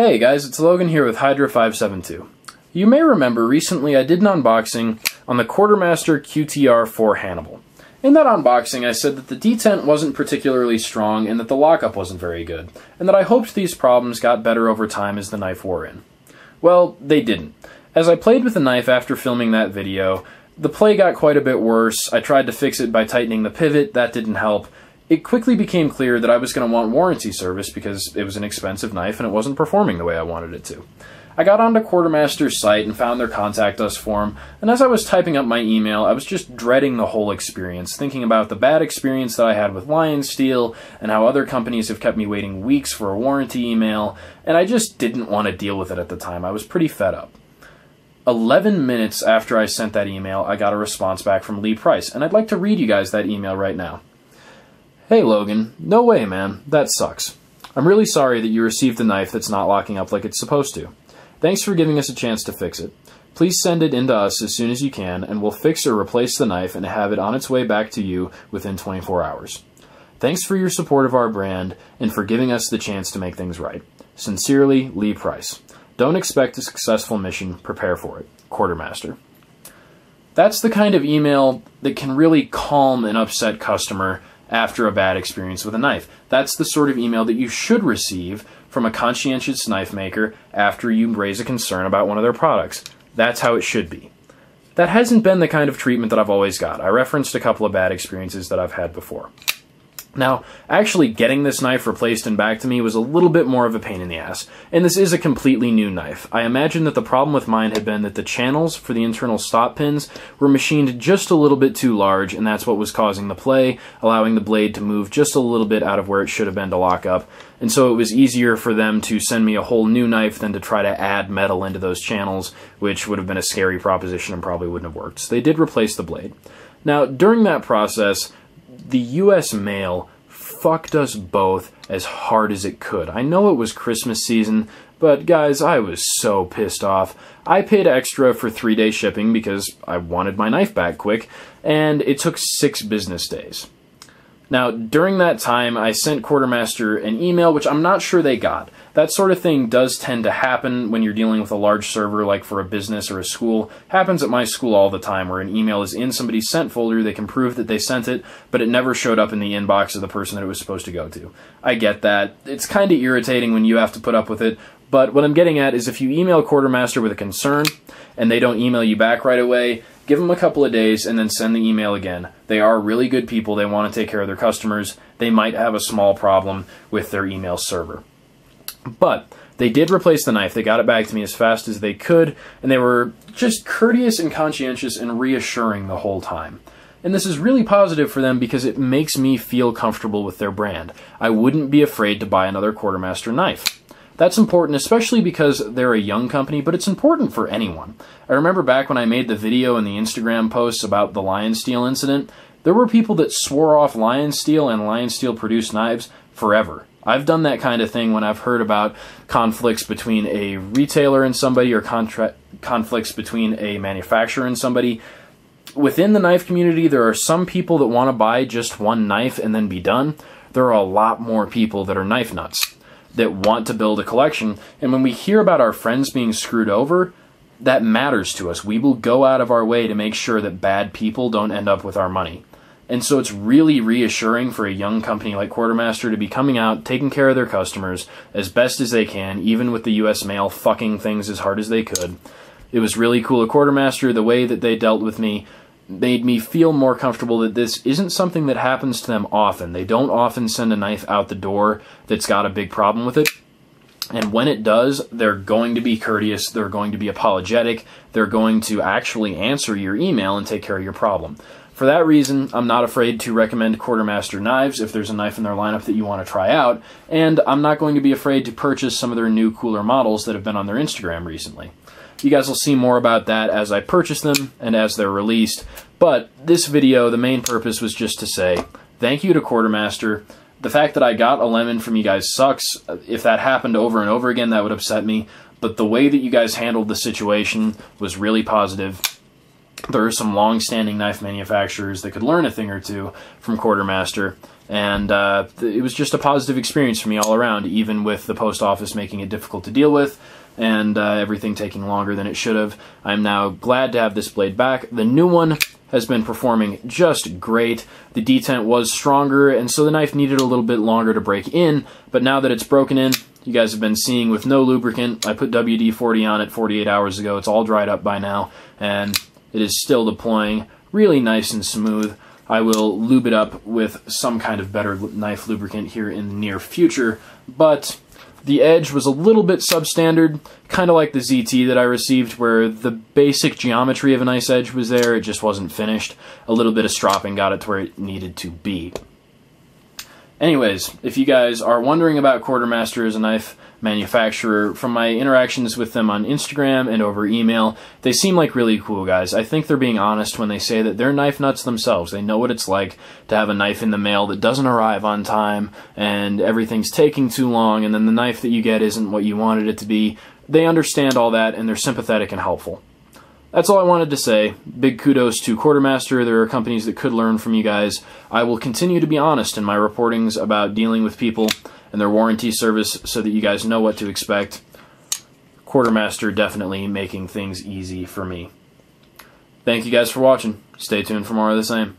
Hey guys, it's Logan here with Hydra572. You may remember recently I did an unboxing on the Quartermaster QTR4 Hannibal. In that unboxing I said that the detent wasn't particularly strong and that the lockup wasn't very good, and that I hoped these problems got better over time as the knife wore in. Well, they didn't. As I played with the knife after filming that video, the play got quite a bit worse. I tried to fix it by tightening the pivot, that didn't help. It quickly became clear that I was going to want warranty service because it was an expensive knife and it wasn't performing the way I wanted it to. I got onto Quartermaster's site and found their contact us form, and as I was typing up my email, I was just dreading the whole experience, thinking about the bad experience that I had with Lion Steel and how other companies have kept me waiting weeks for a warranty email, and I just didn't want to deal with it at the time. I was pretty fed up. 11 minutes after I sent that email, I got a response back from Lee Price, and I'd like to read you guys that email right now. Hey Logan, no way man, that sucks. I'm really sorry that you received a knife that's not locking up like it's supposed to. Thanks for giving us a chance to fix it. Please send it in to us as soon as you can, and we'll fix or replace the knife and have it on its way back to you within 24 hours. Thanks for your support of our brand and for giving us the chance to make things right. Sincerely, Lee Price. Don't expect a successful mission, prepare for it. Quartermaster. That's the kind of email that can really calm an upset customer after a bad experience with a knife. That's the sort of email that you should receive from a conscientious knife maker after you raise a concern about one of their products. That's how it should be. That hasn't been the kind of treatment that I've always got. I referenced a couple of bad experiences that I've had before. Now, actually getting this knife replaced and back to me was a little bit more of a pain in the ass, and this is a completely new knife. I imagine that the problem with mine had been that the channels for the internal stop pins were machined just a little bit too large, and that's what was causing the play, allowing the blade to move just a little bit out of where it should have been to lock up, and so it was easier for them to send me a whole new knife than to try to add metal into those channels, which would have been a scary proposition and probably wouldn't have worked. So they did replace the blade. Now, during that process, the US mail fucked us both as hard as it could. I know it was Christmas season, but guys, I was so pissed off. I paid extra for 3-day shipping because I wanted my knife back quick, and it took 6 business days. Now, during that time, I sent Quartermaster an email, which I'm not sure they got. That sort of thing does tend to happen when you're dealing with a large server, like for a business or a school. Happens at my school all the time, where an email is in somebody's sent folder, they can prove that they sent it, but it never showed up in the inbox of the person that it was supposed to go to. I get that. It's kind of irritating when you have to put up with it, but what I'm getting at is if you email Quartermaster with a concern, and they don't email you back right away, give them a couple of days and then send the email again. They are really good people. They want to take care of their customers. They might have a small problem with their email server. But they did replace the knife. They got it back to me as fast as they could, and they were just courteous and conscientious and reassuring the whole time. And this is really positive for them because it makes me feel comfortable with their brand. I wouldn't be afraid to buy another Quartermaster knife. That's important, especially because they're a young company, but it's important for anyone. I remember back when I made the video and the Instagram posts about the Lion Steel incident, there were people that swore off Lion Steel and Lion Steel produced knives forever. I've done that kind of thing when I've heard about conflicts between a retailer and somebody or conflicts between a manufacturer and somebody. Within the knife community, there are some people that want to buy just one knife and then be done. There are a lot more people that are knife nuts, that want to build a collection, and when we hear about our friends being screwed over, that matters to us. We will go out of our way to make sure that bad people don't end up with our money. And so it's really reassuring for a young company like Quartermaster to be coming out, taking care of their customers as best as they can, even with the US mail fucking things as hard as they could. It was really cool at Quartermaster. The way that they dealt with me made me feel more comfortable that this isn't something that happens to them often. They don't often send a knife out the door that's got a big problem with it. And when it does, they're going to be courteous, they're going to be apologetic, they're going to actually answer your email and take care of your problem. For that reason, I'm not afraid to recommend Quartermaster knives if there's a knife in their lineup that you want to try out, and I'm not going to be afraid to purchase some of their new cooler models that have been on their Instagram recently. You guys will see more about that as I purchase them and as they're released, but this video, the main purpose was just to say thank you to Quartermaster. The fact that I got a lemon from you guys sucks. If that happened over and over again, that would upset me, but the way that you guys handled the situation was really positive, there are some long-standing knife manufacturers that could learn a thing or two from Quartermaster, and it was just a positive experience for me all around, even with the post office making it difficult to deal with, and everything taking longer than it should have. I'm now glad to have this blade back. The new one has been performing just great. The detent was stronger, and so the knife needed a little bit longer to break in, but now that it's broken in, you guys have been seeing with no lubricant. I put WD-40 on it 48 hours ago. It's all dried up by now, and it is still deploying really nice and smooth. I will lube it up with some kind of better knife lubricant here in the near future, but the edge was a little bit substandard, kind of like the ZT that I received, where the basic geometry of a nice edge was there, it just wasn't finished. A little bit of stropping got it to where it needed to be. Anyways, if you guys are wondering about Quartermaster as a knife manufacturer, from my interactions with them on Instagram and over email, they seem like really cool guys. I think they're being honest when they say that they're knife nuts themselves. They know what it's like to have a knife in the mail that doesn't arrive on time, and everything's taking too long, and then the knife that you get isn't what you wanted it to be. They understand all that, and they're sympathetic and helpful. That's all I wanted to say. Big kudos to Quartermaster. There are companies that could learn from you guys. I will continue to be honest in my reportings about dealing with people and their warranty service so that you guys know what to expect. Quartermaster definitely making things easy for me. Thank you guys for watching. Stay tuned for more of the same.